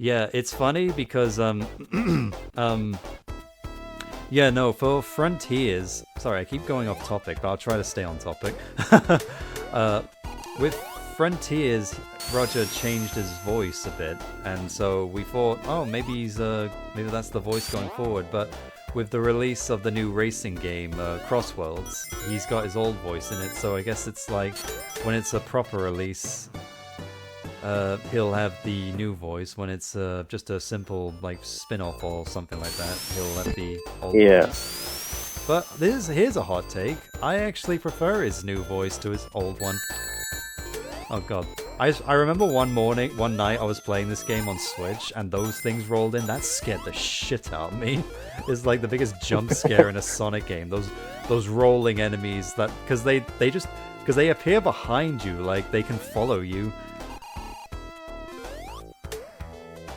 Yeah, it's funny because yeah, no, for Frontiers. Sorry, I keep going off topic, but I'll try to stay on topic. With Frontiers, Roger changed his voice a bit, and so we thought, oh, maybe that's the voice going forward. But with the release of the new racing game, Crossworlds, he's got his old voice in it. So I guess it's like when it's a proper release, he'll have the new voice. When it's just a simple like spin-off or something like that, he'll have the old voice. But here's a hot take. I actually prefer his new voice to his old one. Oh god. I remember one night I was playing this game on Switch and those things rolled in. That scared the shit out of me. It's like the biggest jump scare in a Sonic game. Those rolling enemies that because they appear behind you, like they can follow you.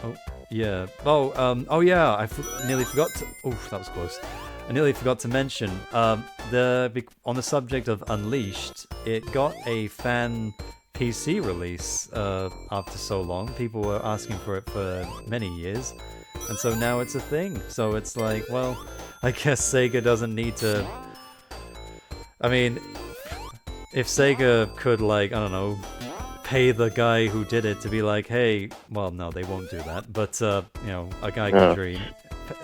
Oh yeah. Oh yeah. Nearly forgot to. Oof, that was close. I nearly forgot to mention on the subject of Unleashed, it got a fan PC release after so long. People were asking for it for many years, and so now it's a thing. So it's like, well, I guess Sega doesn't need to. I mean, if Sega could, like, I don't know, pay the guy who did it to be like, hey, well, no, they won't do that, but you know, a guy can dream.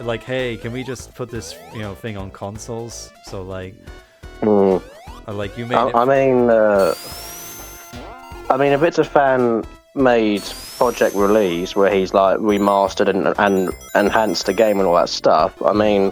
Like, hey, can we just put this, you know, thing on consoles? So like, like you made. I mean, if it's a fan-made project release where he's like remastered and enhanced the game and all that stuff, I mean,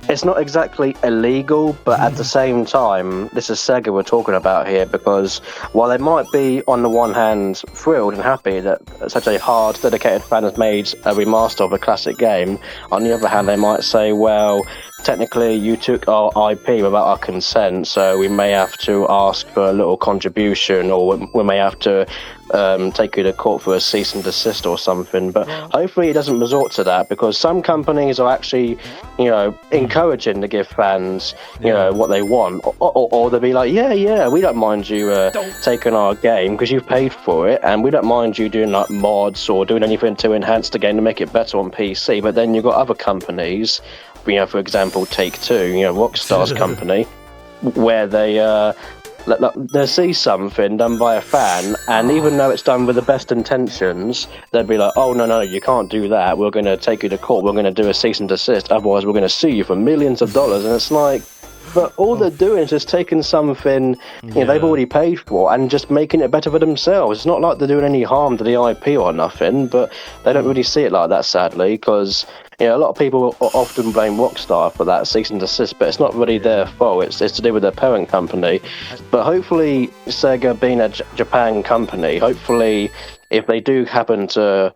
it's not exactly illegal, but at the same time, this is Sega we're talking about here, because while they might be, on the one hand, thrilled and happy that such a hard, dedicated fan has made a remaster of a classic game, on the other hand, they might say, well, technically you took our IP without our consent, so we may have to ask for a little contribution, or we may have to take you to court for a cease and desist or something. But hopefully it doesn't resort to that, because some companies are actually, you know, encouraging to give fans, you know, what they want, or they'll be like, yeah, we don't mind you taking our game because you've paid for it, and we don't mind you doing like mods or doing anything to enhance the game to make it better on PC. But then you've got other companies, you know, for example, Take-Two, you know, Rockstar's company, where they see something done by a fan, and even though it's done with the best intentions, they'd be like, oh, no, you can't do that. We're going to take you to court. We're going to do a cease and desist. Otherwise, we're going to sue you for millions of dollars. And it's like, but all they're doing is just taking something you know, they've already paid for and just making it better for themselves. It's not like they're doing any harm to the IP or nothing, but they don't really see it like that, sadly, because, you know, a lot of people often blame Rockstar for that cease and desist, but it's not really their fault. It's to do with their parent company. But hopefully, Sega being a Japan company, hopefully, if they do happen to,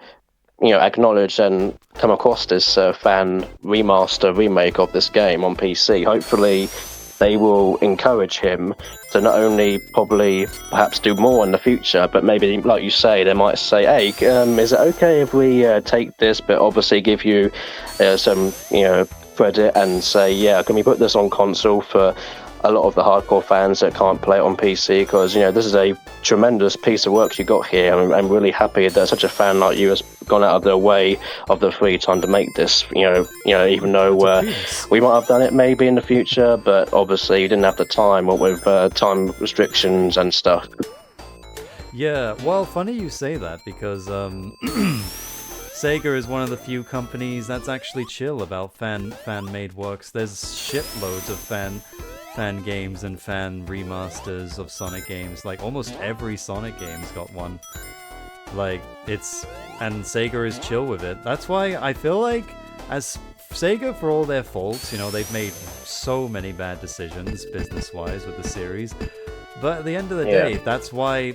you know, acknowledge and come across this fan remaster remake of this game on PC, hopefully they will encourage him to not only probably perhaps do more in the future, but maybe, like you say, they might say, hey, is it okay if we take this, but obviously give you some, you know, credit and say, yeah, can we put this on console for a lot of the hardcore fans that can't play it on PC, because, you know, this is a tremendous piece of work you got here. I'm really happy that such a fan like you has gone out of their way of the free time to make this, you know, even though we might have done it maybe in the future, but obviously you didn't have the time, what with time restrictions and stuff. Yeah, well, funny you say that, because Sega is one of the few companies that's actually chill about fan-made works. There's shitloads of fan games and fan remasters of Sonic games. Like, almost every Sonic game's got one. Like, and Sega is chill with it. That's why I feel like, as Sega, for all their faults, you know, they've made so many bad decisions business-wise with the series. But at the end of the day, that's why,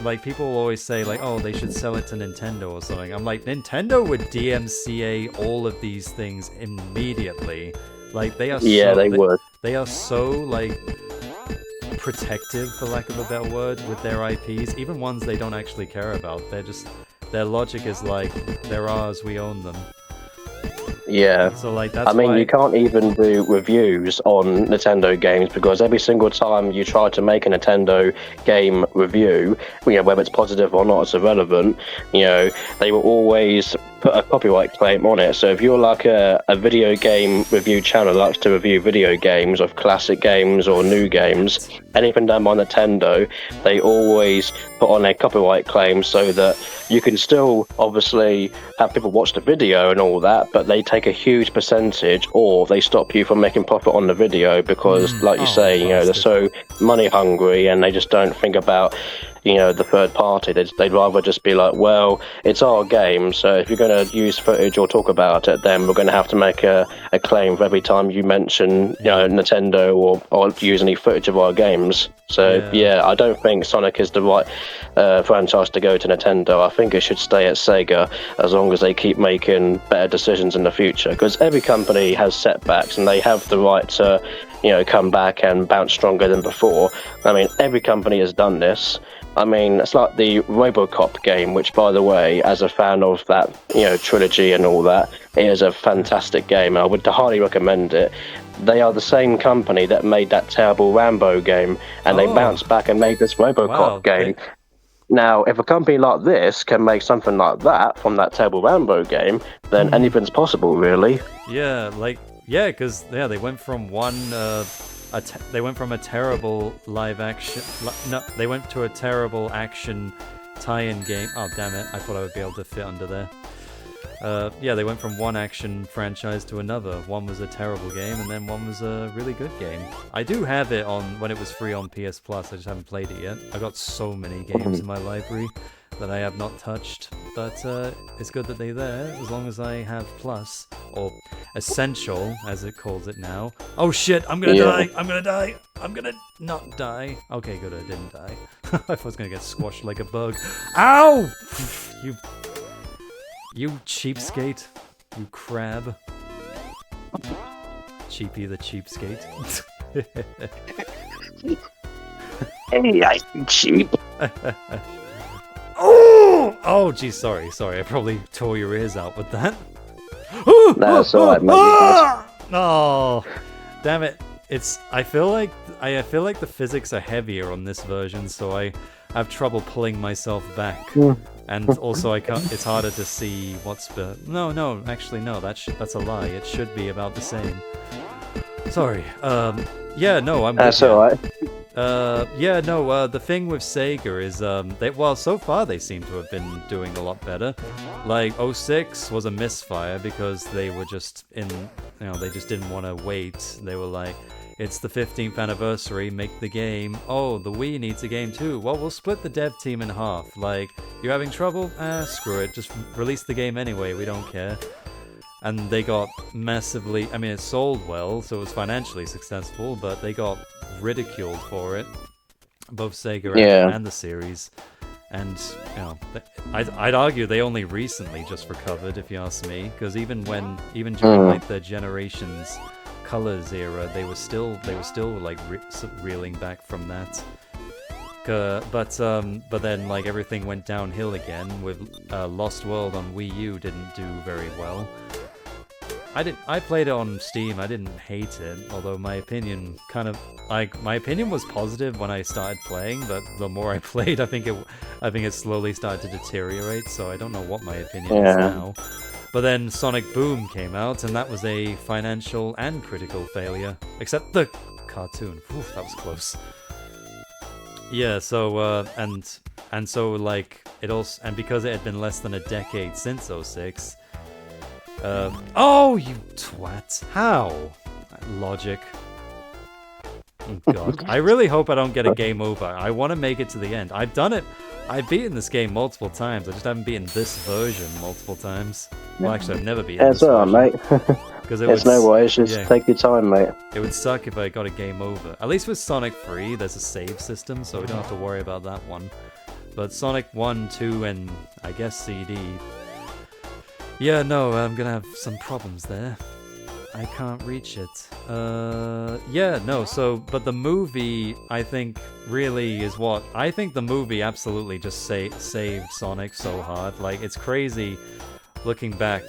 like, people always say, like, oh, they should sell it to Nintendo or something. I'm like, Nintendo would DMCA all of these things immediately. Like, they are would. They are so, like, protective, for lack of a better word, with their IPs, even ones they don't actually care about. Their logic is like, they're ours, we own them. Yeah. So, like, that's you can't even do reviews on Nintendo games, because every single time you try to make a Nintendo game review, you know, whether it's positive or not, it's irrelevant, you know, they will always put a copyright claim on it. So if you're like a video game review channel that likes to review video games of classic games or new games, anything done by Nintendo, they always put on a copyright claim so that you can still obviously have people watch the video and all that, but they take a huge percentage, or they stop you from making profit on the video because, like you say, you know, they're so money hungry and they just don't think about, you know, the third party. They'd rather just be like, well, it's our game, so if you're going to use footage or talk about it, then we're going to have to make a claim for every time you mention, you know, Nintendo or use any footage of our games. So yeah, I don't think Sonic is the right franchise to go to Nintendo. I think it should stay at Sega as long as they keep making better decisions in the future, because every company has setbacks and they have the right to, you know, come back and bounce stronger than before. I mean, every company has done this. I mean, it's like the RoboCop game, which, by the way, as a fan of that, you know, trilogy and all that, it is a fantastic game. I would highly recommend it. They are the same company that made that terrible Rambo game, and they bounced back and made this RoboCop game. Now, if a company like this can make something like that from that terrible Rambo game, then anything's possible, really. Yeah, like, yeah, because they went from they went from a terrible live action. No, they went to a terrible action tie-in game. Oh, damn it! I thought I would be able to fit under there. Yeah, they went from one action franchise to another. One was a terrible game, and then one was a really good game. I do have it on when it was free on PS Plus. I just haven't played it yet. I got so many games in my library that I have not touched, but it's good that they're there as long as I have Plus, or Essential as it calls it now. Oh shit, I'm gonna die! I'm gonna die! I'm gonna not die. Okay, good, I didn't die. I thought I was gonna get squashed like a bug. Ow! You cheapskate. You crab. Cheapy the cheapskate. Hey, I'm cheap. Oh, geez, sorry. I probably tore your ears out with that. That's alright, mate. Oh, damn it! I feel like the physics are heavier on this version, so I have trouble pulling myself back, and also it's harder to see what's No, actually no. That's a lie. It should be about the same. Sorry. Yeah, no, I'm. That's alright. The thing with Sega is, so far they seem to have been doing a lot better. Like, 06 was a misfire because they were just they just didn't want to wait. They were like, it's the 15th anniversary, make the game. Oh, the Wii needs a game too. Well, we'll split the dev team in half. Like, you're having trouble? Screw it, just release the game anyway, we don't care. And they got massively, it sold well, so it was financially successful, but they got ridiculed for it, both Sega and the series. And I'd argue they only recently just recovered, if you ask me, because even during like the Generations Colors era, they were still like reeling back from that. But then like everything went downhill again with Lost World on Wii U didn't do very well. I played it on Steam. I didn't hate it, although my opinion was positive when I started playing, but the more I played, I think it slowly started to deteriorate, so I don't know what my opinion is now. But then Sonic Boom came out, and that was a financial and critical failure. Except the cartoon. Oof, that was close. Yeah, so and so like it also, and because it had been less than a decade since 06. Oh, you twat! How? Logic. Oh, God, I really hope I don't get a game over. I want to make it to the end. I've done it. I've beaten this game multiple times. I just haven't beaten this version multiple times. Well, actually, I've never beaten this version. It's alright, mate. It's no worries. Just take your time, mate. It would suck if I got a game over. At least with Sonic 3, there's a save system, so we don't have to worry about that one. But Sonic 1, 2, and I guess CD... Yeah, no, I'm gonna have some problems there. I can't reach it. But the movie, I think, really is what... I think the movie absolutely just saved Sonic so hard. Like, it's crazy looking back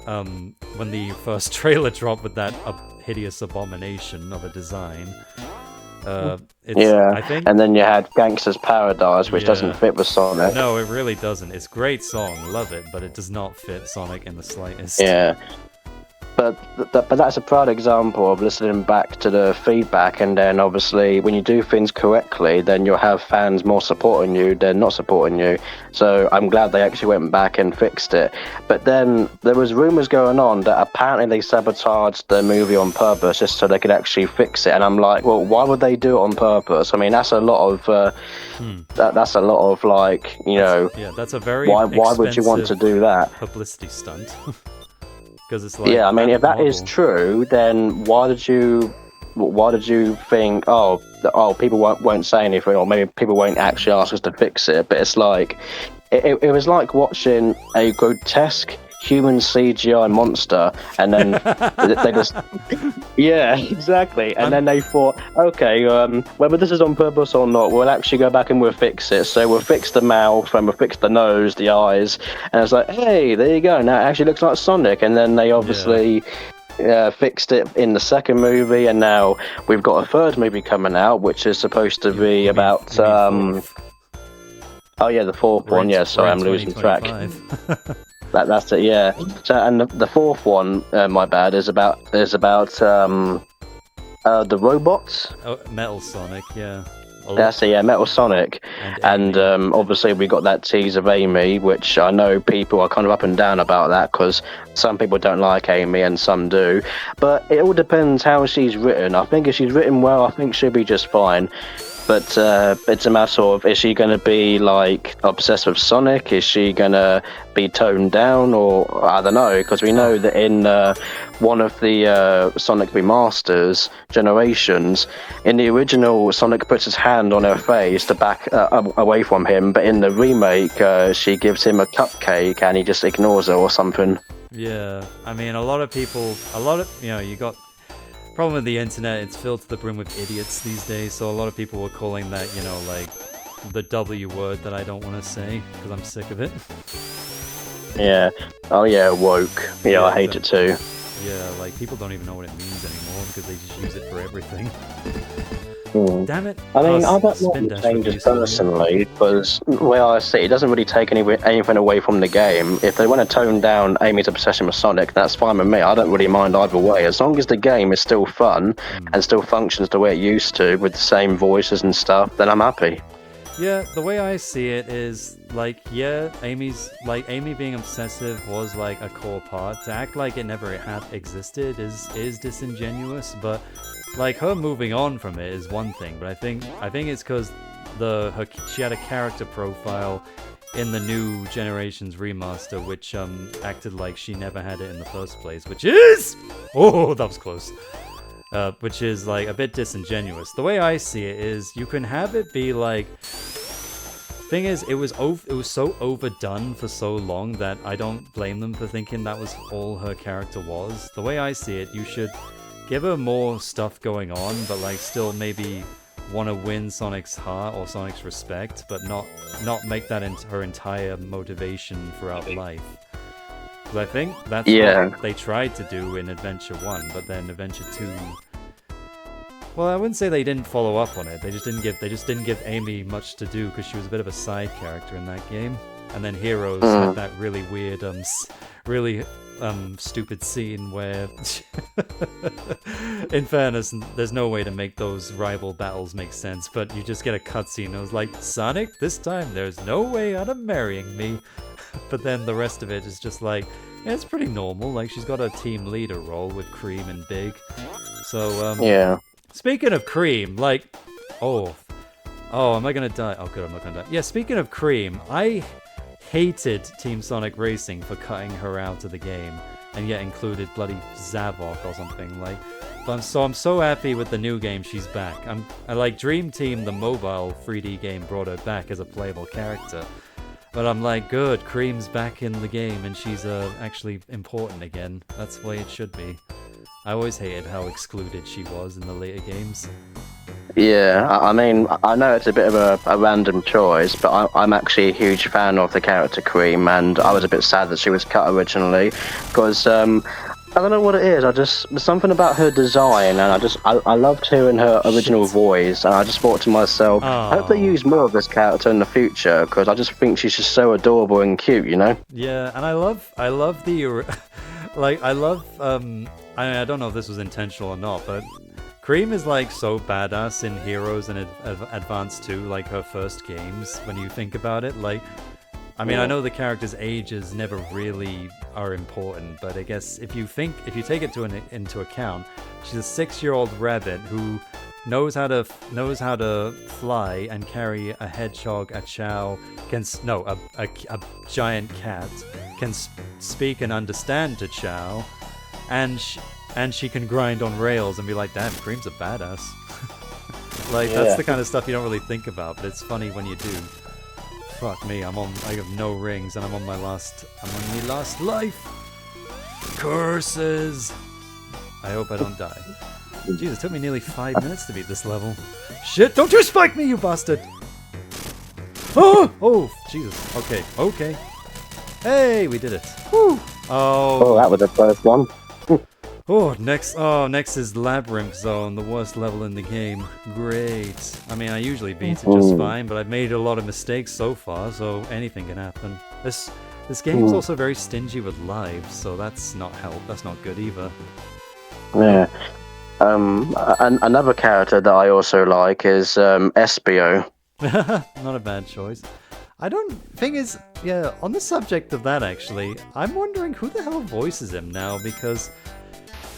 when the first trailer dropped with that hideous abomination of a design. I think. And then you had Gangster's Paradise, which doesn't fit with Sonic. No, it really doesn't. It's a great song, love it, but it does not fit Sonic in the slightest. Yeah. But that's a proud example of listening back to the feedback, and then obviously when you do things correctly, then you'll have fans more supporting you than not supporting you. So I'm glad they actually went back and fixed it. But then there was rumours going on that apparently they sabotaged the movie on purpose just so they could actually fix it. And I'm like, well, why would they do it on purpose? I mean, that's a lot of that's a lot of like, you know. Yeah, that's a very why would you want to do that? Publicity stunt. Because it's like, yeah, I mean, if that is true, then why did you think, people won't say anything, or maybe people won't actually ask us to fix it? But it's like, it was like watching a grotesque human CGI monster, and then they just, yeah, exactly. And then they thought, okay, whether this is on purpose or not, we'll actually go back and we'll fix it. So we'll fix the mouth and we'll fix the nose, the eyes, and it's like, hey, there you go. Now it actually looks like Sonic. And then they obviously fixed it in the second movie, and now we've got a third movie coming out, which is supposed to be about. The fourth one. Yeah, sorry, I'm losing track. That's it, yeah. So, and the fourth one, my bad, is about the robots. Oh, Metal Sonic, yeah. That's it, yeah, Metal Sonic. And obviously we got that tease of Amy, which I know people are kind of up and down about that, because some people don't like Amy and some do. But it all depends how she's written. I think if she's written well, I think she'll be just fine. But it's a matter of, is she going to be like obsessed with Sonic? Is she going to be toned down? Or I don't know, because we know that in one of the Sonic remasters, Generations, in the original, Sonic puts his hand on her face to back away from him. But in the remake, she gives him a cupcake and he just ignores her or something. Yeah, I mean, you got... Problem with the internet, it's filled to the brim with idiots these days, so a lot of people were calling that, like, the W word that I don't want to say, because I'm sick of it. Yeah. Oh yeah, woke. Yeah, I hate it too. Yeah, like, people don't even know what it means anymore, because they just use it for everything. Damn it. I mean, I don't know what changes personally, because the way I see it, it doesn't really take anything away from the game. If they want to tone down Amy's obsession with Sonic, that's fine with me. I don't really mind either way. As long as the game is still fun and still functions the way it used to, with the same voices and stuff, then I'm happy. Yeah, the way I see it is, like, Amy being obsessive was, like, a core part. To act like it never had existed is disingenuous, but... Like, her moving on from it is one thing, but I think it's because she had a character profile in the new Generations remaster, which acted like she never had it in the first place, which is... Oh, that was close. Which is, like, a bit disingenuous. The way I see it is, you can have it be, like... Thing is, it was so overdone for so long that I don't blame them for thinking that was all her character was. The way I see it, you should... Give her more stuff going on, but like still maybe want to win Sonic's heart or Sonic's respect, but not make that her entire motivation throughout life. Because I think that's what they tried to do in Adventure 1, but then Adventure 2... Well, I wouldn't say they didn't follow up on it. They just didn't give Amy much to do because she was a bit of a side character in that game. And then Heroes had that really weird, stupid scene where, in fairness, there's no way to make those rival battles make sense, but you just get a cutscene. It was like, Sonic, this time there's no way out of marrying me. But then the rest of it is just like, yeah, it's pretty normal. Like, she's got a team leader role with Cream and Big. So, yeah. Speaking of Cream, like, oh, am I gonna die? Oh, good, I'm not gonna die. Yeah, speaking of Cream, I hated Team Sonic Racing for cutting her out of the game, and yet included bloody Zavok or something. Like, but I'm so happy with the new game she's back. I like Dream Team, the mobile 3D game, brought her back as a playable character. But I'm like, good, Cream's back in the game and she's actually important again. That's the way it should be. I always hated how excluded she was in the later games. Yeah, I mean, I know it's a bit of a random choice, but I'm actually a huge fan of the character Cream, and I was a bit sad that she was cut originally, because don't know what it is. There's something about her design, and I loved hearing her original voice, and I just thought to myself, I hope they use more of this character in the future, because I just think she's just so adorable and cute, you know? Yeah, and I love the, like, I don't know if this was intentional or not, but Cream is like so badass in Heroes and Advance 2, like her first games, when you think about it. Like, I mean, I know the character's ages never really are important, but I guess if you take it into account, she's a 6-year-old rabbit who knows how to fly and carry a hedgehog, a chow, a giant cat, can speak and understand a chow, and she can grind on rails and be like, damn, Cream's a badass. Like, that's the kind of stuff you don't really think about, but it's funny when you do. Fuck me, I have no rings and I'm on my last life. Curses. I hope I don't die. Jeez, it took me nearly 5 minutes to beat this level. Shit, don't you spike me, you bastard! Oh, Jesus. Okay. Hey, we did it. Woo. Oh, that was the first one. Next is Labyrinth Zone, the worst level in the game. Great. I mean, I usually beat it just fine, but I've made a lot of mistakes so far, so anything can happen. This game's also very stingy with lives, so that's not good either. Yeah. Another character that I also like is SBO. Not a bad choice. Thing is, on the subject of that actually, I'm wondering who the hell voices him now, because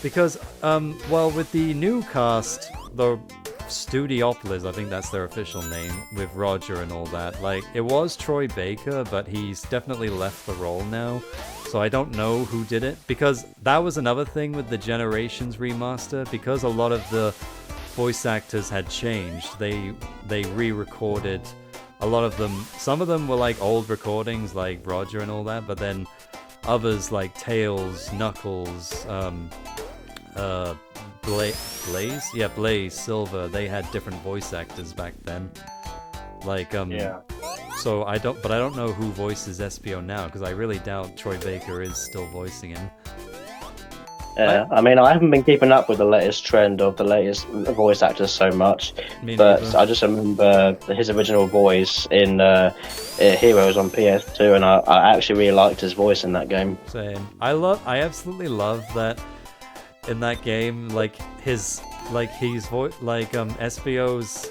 with the new cast, the Studiopolis, I think that's their official name, with Roger and all that, like, it was Troy Baker, but he's definitely left the role now, so I don't know who did it, because that was another thing with the Generations remaster, because a lot of the voice actors had changed, they re-recorded a lot of them. Some of them were like old recordings, like Roger and all that, but then others like Tails, Knuckles, Blaze, Silver, they had different voice actors back then. Like, so I don't know who voices SPO now, because I really doubt Troy Baker is still voicing him. Yeah, I mean, I haven't been keeping up with the latest trend of the latest voice actors so much, but I just remember his original voice in Heroes on PS2, and I actually really liked his voice in that game. Same. I absolutely love that in that game, SBO's,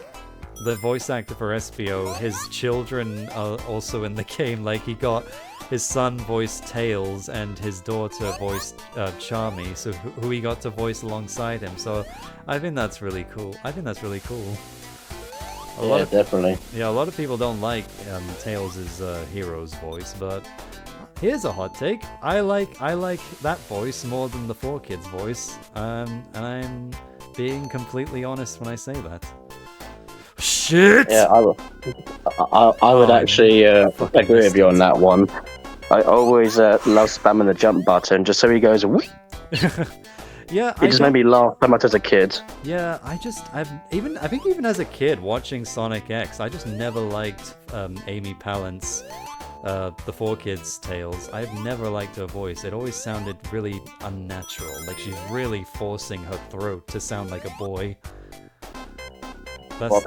the voice actor for SBO, his children are also in the game. Like, he got his son voiced Tails and his daughter voiced Charmy, so who he got to voice alongside him. So I think that's really cool. Definitely. Yeah, a lot of people don't like Tails' Hero's voice, but here's a hot take. I like that voice more than the 4Kids voice, and I'm being completely honest when I say that. Shit! Yeah, I would actually agree with you on that one. I always love spamming the jump button just so he goes, whee! Yeah, it just made me laugh so much as a kid. Yeah, I think even as a kid watching Sonic X, I just never liked Amy Pallant's the 4Kids Tales. I've never liked her voice. It always sounded really unnatural, like she's really forcing her throat to sound like a boy. A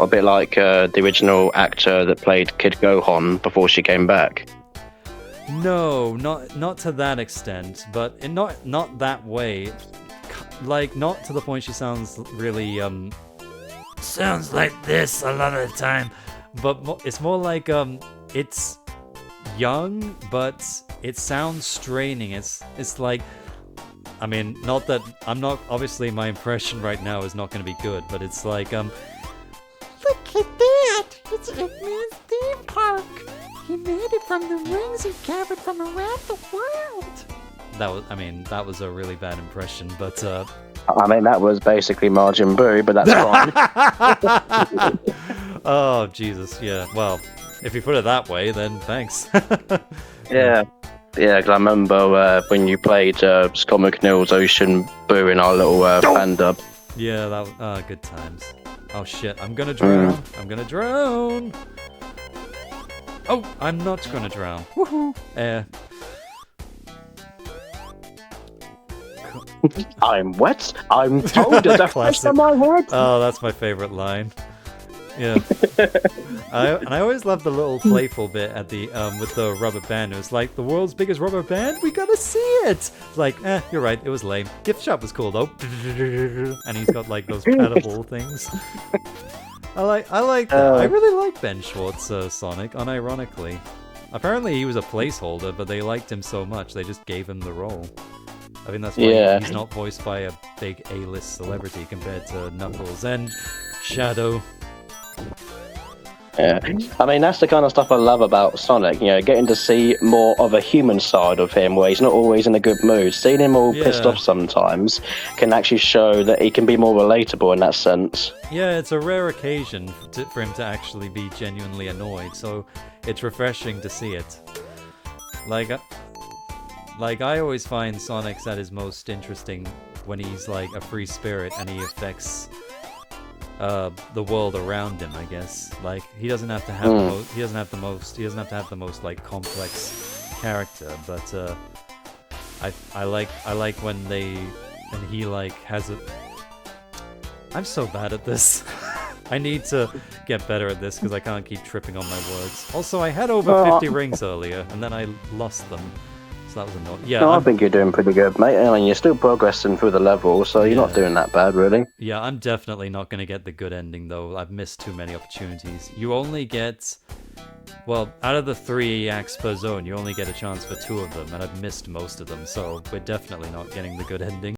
bit like the original actor that played Kid Gohan before she came back. No, not to that extent, but not that way. Like, not to the point she sounds really sounds like this a lot of the time. But it's more like it's young, but it sounds straining. It's like, I mean, not that I'm not, obviously my impression right now is not going to be good, but it's like, look at that! It's Eggman's theme park! He made it from the rings he gathered from around the world! That was a really bad impression, but I mean, that was basically Majin Buu, but that's fine. Oh, Jesus, yeah. Well, if you put it that way, then thanks. Yeah, because I remember when you played Scott McNeil's Ocean Boo in our little fan dub. Yeah, that was good times. Oh shit, I'm gonna drown. I'm gonna drown. Oh, I'm not gonna drown. Woohoo! I'm wet. I'm cold. There's a fish on my head. Oh, that's my favorite line. Yeah. I always love the little playful bit at the with the rubber band. It was like, the world's biggest rubber band? We gotta see it! It's like, you're right, it was lame. Gift shop was cool though. And he's got like those pedal things. I like that. I really like Ben Schwartz Sonic, unironically. Apparently he was a placeholder, but they liked him so much they just gave him the role. I think that's why he's not voiced by a big A-list celebrity compared to Knuckles and Shadow. Yeah, I mean, that's the kind of stuff I love about Sonic, you know, getting to see more of a human side of him where he's not always in a good mood. Seeing him all pissed off sometimes can actually show that he can be more relatable in that sense. Yeah, it's a rare occasion for him to actually be genuinely annoyed, so it's refreshing to see it. Like I always find Sonic's at his most interesting when he's like a free spirit and he affects the world around him, I guess. Like he doesn't have to have he doesn't have to have the most like complex character, but I like when he like has a. I'm so bad at this. I need to get better at this because I can't keep tripping on my words. Also, I had over 50 rings earlier and then I lost them. So that was annoying. Yeah, no, I think you're doing pretty good, mate. I mean, you're still progressing through the level, so you're not doing that bad, really. Yeah, I'm definitely not going to get the good ending, though. I've missed too many opportunities. You only get... Well, out of the 3 acts per zone, you only get a chance for 2 of them, and I've missed most of them, so we're definitely not getting the good ending.